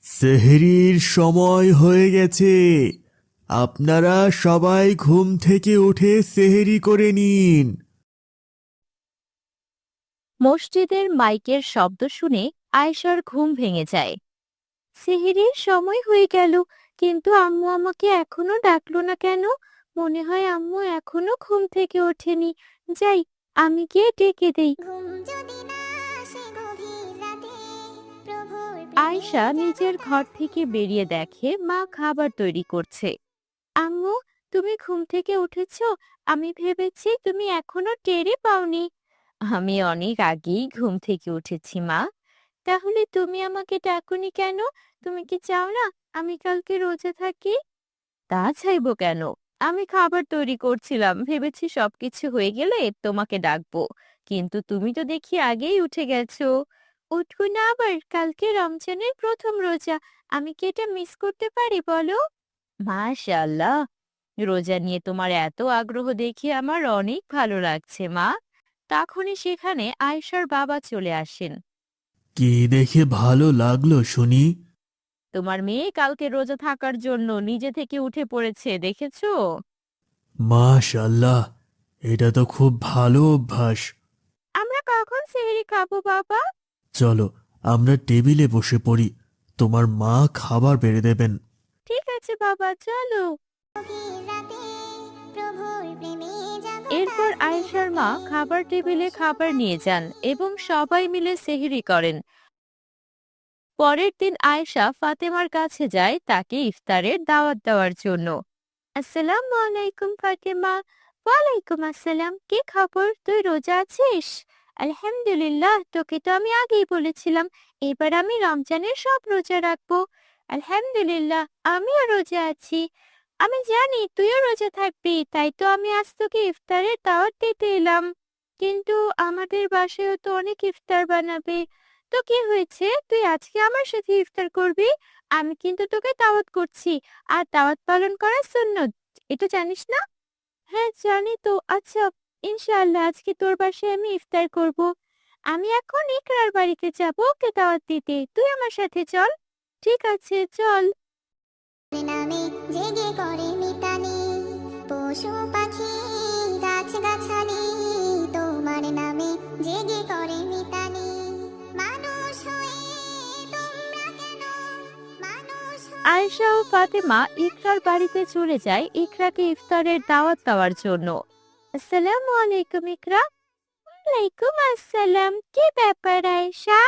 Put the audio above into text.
সেহরির সময় হয়ে গেছে। আপনারা সবাই ঘুম থেকে উঠে সেহরি করে নিন। মসজিদের মাইকের শব্দ শুনে আয়েশার ঘুম ভেঙে যায়। সেহরির সময় হয়ে গেল, কিন্তু আম্মু আমাকে এখনো ডাকলো না কেন? মনে হয় আম্মু এখনো ঘুম থেকে ওঠেনি। যাই, আমি গিয়ে ডেকে দেই। আয়েশা নিজের ঘর থেকে বেরিয়ে দেখে মা খাবার তৈরি করছে। আম্মু, তুমি ঘুম থেকে উঠেছো? আমি ভেবেছি তুমি এখনো টেরই পাওনি। আমি অনেক আগেই ঘুম থেকে উঠেছি মা। তাহলে তুমি আমাকে ডাকুনি কেন? তুমি কি চাও না আমি কালকে রোজা থাকি? তা চাইবো কেন? আমি খাবার তৈরি করছিলাম, ভেবেছি সবকিছু হয়ে গেলে তোমাকে ডাকবো। কিন্তু তুমি তো দেখি আগেই উঠে গেছো। উঠবো না আবার? কালকে রমজানের প্রথম রোজা, আমি কি এটা মিস করতে পারি বলো? মাশাআল্লাহ, রোজা নিয়ে তোমার এত আগ্রহ দেখে আমার অনেক ভালো লাগছে মা। তখনই সেখানে আয়েশার বাবা চলে আসেন। কি দেখে ভালো লাগলো শুনি? তোমার মেয়ে কালকে রোজা থাকার জন্য নিজে থেকে উঠে পড়েছে, দেখেছো? মাশাআল্লাহ, এটা তো খুব ভালো অভ্যাস। আমরা কখন সেহরি খাবো বাবা? চলো, আমরা টেবিলে বসে পড়ি। তোমার মা খাবার বেড়ে দেবেন। ঠিক আছে বাবা, চলো। এরপর আয়েশার মা খাবার টেবিলে খাবার নিয়ে যান এবং সবাই মিলে সেহরি করেন। পরের দিন আয়েশা ফাতেমার কাছে যায় তাকে ইফতারের দাওয়াত দেওয়ার জন্য। আসসালামু আলাইকুম ফাতেমা। ওয়ালাইকুম আসসালাম। কি খবর, তুই রোজা আছিস? আলহামদুলিল্লাহ, তোকে তো আমি আগেই বলেছিলাম এবার আমি রমজানের সব রোজা রাখবো। আলহামদুলিল্লাহ, আমিও রোজা আছি। আমি জানি তুইও রোজা থাকবি, তাই তো আমি আজ তোকে ইফতারের দাওয়াত দিতে এলাম। কিন্তু আমাদের বাসায়ও তো অনেক ইফতার বানাবে। তো কি হয়েছে, তুই আজকে আমার সাথে ইফতার করবি? আমি কিন্তু তোকে দাওয়াত করছি, আর দাওয়াত পালন করা সুন্নত, এটা জানিস না? হ্যাঁ জানি তো। আচ্ছা, ইনশাআল্লাহ আজকে তোর বাসায় আমি ইফতার করব। আমি এখন ইকরার বাড়িতে যাব ওকে দাওয়াত দিতে, তুই আমার সাথে চল। ঠিক আছে, চল। নামে জেগে করে মিতানি, পশু পাখি গাছগাছালি তোমার নামে জেগে করে মিতানি। মানুষ হয়ে তোমরা কেন, মানুষ আয়েশা ও ফাতেমা ইকরার বাড়িতে চলে যায় ইকরাকে ইফতারের দাওয়াত দেওয়ার জন্য। আসসালামু আলাইকুম ইকরা। ওয়ালাইকুম আসসালাম। কি ব্যাপার আয়েশা,